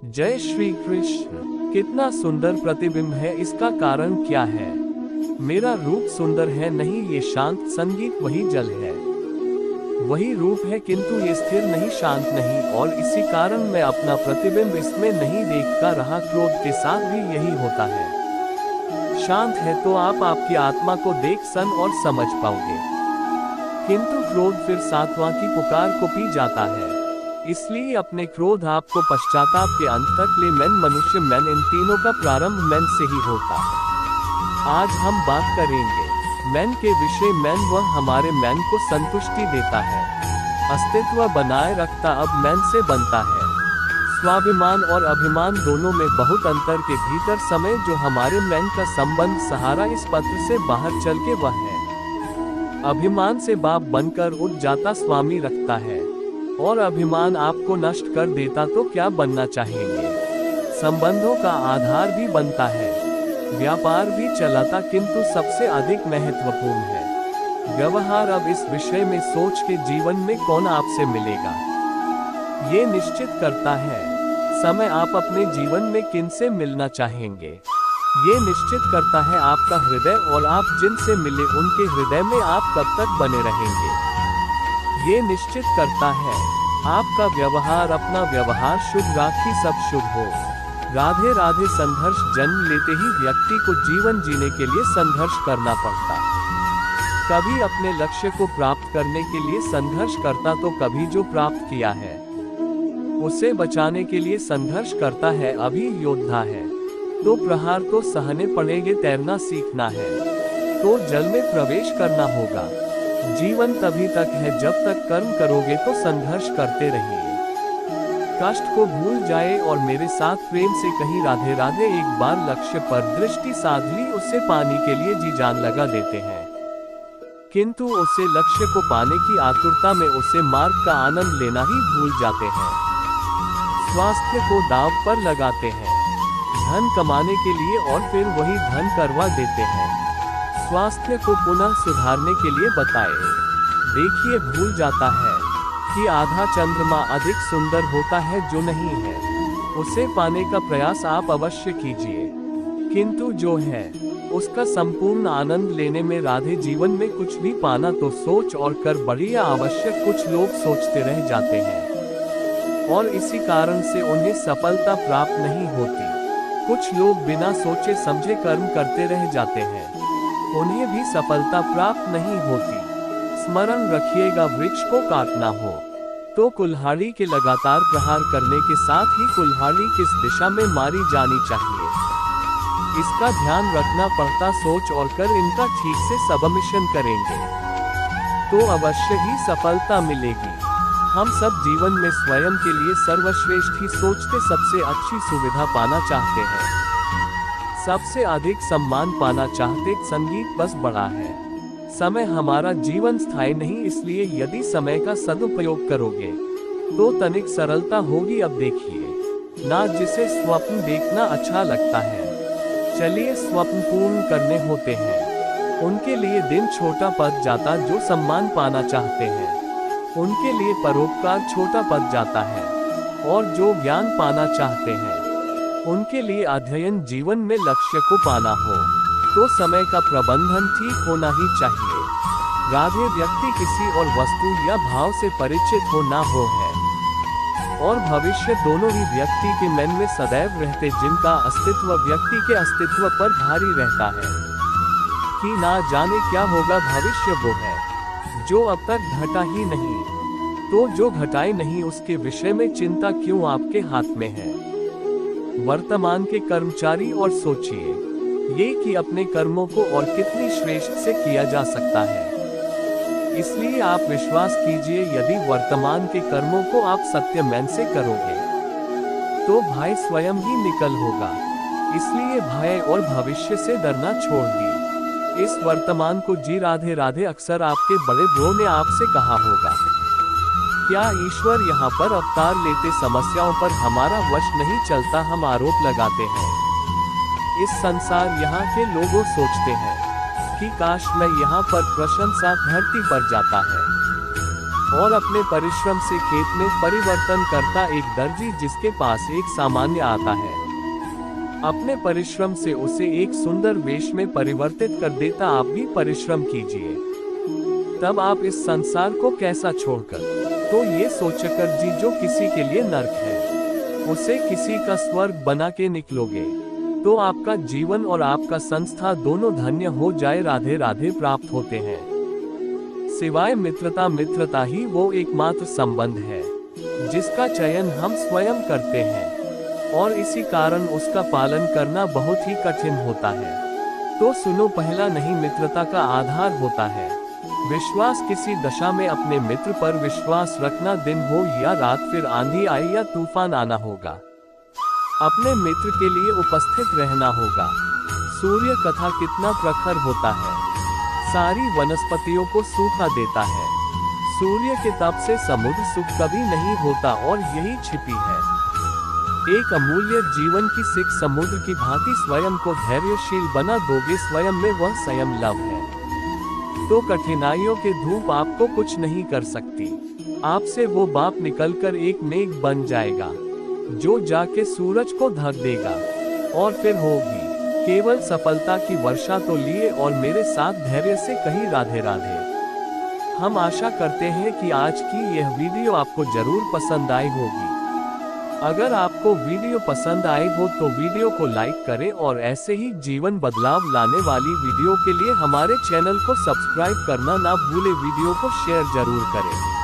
जय श्री कृष्ण। कितना सुंदर प्रतिबिंब है, इसका कारण क्या है? मेरा रूप सुंदर है नहीं, ये शांत संगीत वही जल है, वही रूप है, किंतु ये स्थिर नहीं, शांत नहीं, और इसी कारण मैं अपना प्रतिबिंब इसमें नहीं देख का रहा। क्रोध के साथ भी यही होता है। शांत है तो आप आपकी आत्मा को देख सन और समझ पाओगे, किंतु क्रोध फिर सात्वा की पुकार को पी जाता है। इसलिए अपने क्रोध आपको पश्चाताप के अंत तक ले। मैन, मनुष्य, मैन, इन तीनों का प्रारंभ मैन से ही होता है। आज हम बात करेंगे मैन के विषय। मैन वह हमारे मैन को संतुष्टि देता है, अस्तित्व बनाए रखता, अब मैन से बनता है। स्वाभिमान और अभिमान दोनों में बहुत अंतर के भीतर समय जो हमारे मैन का संबंध सहारा इस पत्र से बाहर चल के वह है। अभिमान से बाप बनकर उठ जाता स्वामी रखता है, और अभिमान आपको नष्ट कर देता तो क्या बनना चाहेंगे? संबंधों का आधार भी बनता है, व्यापार भी चलाता, किंतु सबसे अधिक महत्वपूर्ण है व्यवहार। अब इस विषय में सोच के जीवन में कौन आपसे मिलेगा, ये निश्चित करता है समय आप अपने जीवन में किन से मिलना चाहेंगे। ये निश्चित करता है आपका हृदय, और आप जिनसे मिले उनके हृदय में आप कब तक बने रहेंगे। ये निश्चित करता है आपका व्यवहार, अपना व्यवहार शुभ राखी, सब शुभ हो। राधे राधे। संघर्ष। जन्म लेते ही व्यक्ति को जीवन जीने के लिए संघर्ष करना पड़ता, कभी अपने लक्ष्य को प्राप्त करने के लिए संघर्ष करता, तो कभी जो प्राप्त किया है उसे बचाने के लिए संघर्ष करता है। अभी योद्धा है तो प्रहार तो सहने पड़ेंगे, तैरना सीखना है तो जल में प्रवेश करना होगा। जीवन तभी तक है जब तक कर्म करोगे तो संघर्ष करते रहिए। कष्ट को भूल जाए और मेरे साथ प्रेम से कहीं राधे राधे। एक बार लक्ष्य पर दृष्टि साध ली, उसे पाने के लिए जी जान लगा देते हैं, किंतु उसे लक्ष्य को पाने की आतुरता में उसे मार्ग का आनंद लेना ही भूल जाते हैं। स्वास्थ्य को दांव पर लगाते हैं धन कमाने के लिए, और फिर वही धन करवा देते हैं। स्वास्थ्य को पुनः सुधारने के लिए बताए। देखिए, भूल जाता है कि आधा चंद्रमा अधिक सुंदर होता है जो नहीं है, उसे पाने का प्रयास आप अवश्य कीजिए, किंतु जो है उसका संपूर्ण आनंद लेने में राधे। जीवन में कुछ भी पाना तो सोच और कर बढ़िया आवश्यक। कुछ लोग सोचते रह जाते हैं और इसी कारण से उन्हें सफलता प्राप्त नहीं होती। कुछ लोग बिना सोचे समझे कर्म करते रह जाते हैं, उन्हें भी सफलता प्राप्त नहीं होती। स्मरण रखिएगा, वृक्ष को काटना हो तो कुल्हाड़ी के लगातार प्रहार करने के साथ ही कुल्हाड़ी किस दिशा में मारी जानी चाहिए, इसका ध्यान रखना पड़ता। सोच और कर इनका ठीक से सबमिशन करेंगे तो अवश्य ही सफलता मिलेगी। हम सब जीवन में स्वयं के लिए सर्वश्रेष्ठ ही सोचते, सबसे अच्छी सुविधा पाना चाहते हैं, सबसे अधिक सम्मान पाना चाहते। संगीत बस बड़ा है, समय हमारा जीवन स्थायी नहीं, इसलिए यदि समय का सदुपयोग करोगे तो तनिक सरलता होगी। अब देखिए ना, जिसे स्वप्न देखना अच्छा लगता है, चलिए स्वप्न पूर्ण करने होते हैं, उनके लिए दिन छोटा पद जाता। जो सम्मान पाना चाहते हैं उनके लिए परोपकार छोटा पद जाता है, और जो ज्ञान पाना चाहते हैं उनके लिए अध्ययन। जीवन में लक्ष्य को पाना हो तो समय का प्रबंधन ठीक होना ही चाहिए। राधे। व्यक्ति किसी और वस्तु या भाव से परिचित हो ना हो है, और भविष्य दोनों ही व्यक्ति के मन में सदैव रहते, जिनका अस्तित्व व्यक्ति के अस्तित्व पर भारी रहता है कि ना जाने क्या होगा भविष्य। वो है जो अब तक घटा ही नहीं, तो जो घटाए नहीं उसके विषय में चिंता क्यों आपके हाथ में है। वर्तमान के कर्मचारी, और सोचिए ये कि अपने कर्मों को और कितनी श्रेष्ठ से किया जा सकता है। इसलिए आप विश्वास कीजिए, यदि वर्तमान के कर्मों को आप सत्य मन से करोगे तो भय स्वयं ही निकल होगा। इसलिए भय और भविष्य से डरना छोड़ दी, इस वर्तमान को जी। राधे राधे। अक्सर आपके बड़े ब्रो ने आपसे कहा होगा, क्या ईश्वर यहाँ पर अवतार लेते समस्याओं पर हमारा वश नहीं चलता? हम आरोप लगाते हैं, इस संसार यहाँ के लोगों सोचते हैं कि काश मैं यहाँ पर प्रशंसा धरती पर जाता है। और अपने परिश्रम से खेत में परिवर्तन करता एक दर्जी जिसके पास एक सामान्य आता है, अपने परिश्रम से उसे एक सुंदर वेश में परिवर्तित कर देता। आप भी परिश्रम कीजिए, तब आप इस संसार को कैसा छोड़कर तो ये सोचकर जी जो किसी के लिए नर्क है उसे किसी का स्वर्ग बना के निकलोगे तो आपका जीवन और आपका संस्था दोनों धन्य हो जाए। राधे राधे प्राप्त होते हैं। सिवाय मित्रता, मित्रता ही वो एकमात्र संबंध है जिसका चयन हम स्वयं करते हैं और इसी कारण उसका पालन करना बहुत ही कठिन होता है। तो सुनो, पहला नहीं मित्रता का आधार होता है विश्वास। किसी दशा में अपने मित्र पर विश्वास रखना, दिन हो या रात, फिर आंधी आए या तूफान आना होगा, अपने मित्र के लिए उपस्थित रहना होगा। सूर्य कथा कितना प्रखर होता है, सारी वनस्पतियों को सूखा देता है। सूर्य के ताप से समुद्र सुख कभी नहीं होता और यही छिपी है एक अमूल्य जीवन की सीख। समुद्र की भांति स्वयं को धैर्यशील बना दोगे, स्वयं में वह संयम लव है तो कठिनाइयों के धूप आपको कुछ नहीं कर सकती। आपसे वो बाप निकलकर एक मेघ बन जाएगा जो जाके सूरज को ढक देगा और फिर होगी केवल सफलता की वर्षा। तो लिए और मेरे साथ धैर्य से कही राधे राधे। हम आशा करते हैं कि आज की यह वीडियो आपको जरूर पसंद आई होगी। अगर आपको वीडियो पसंद आए हो तो वीडियो को लाइक करें और ऐसे ही जीवन बदलाव लाने वाली वीडियो के लिए हमारे चैनल को सब्सक्राइब करना ना भूले। वीडियो को शेयर जरूर करें।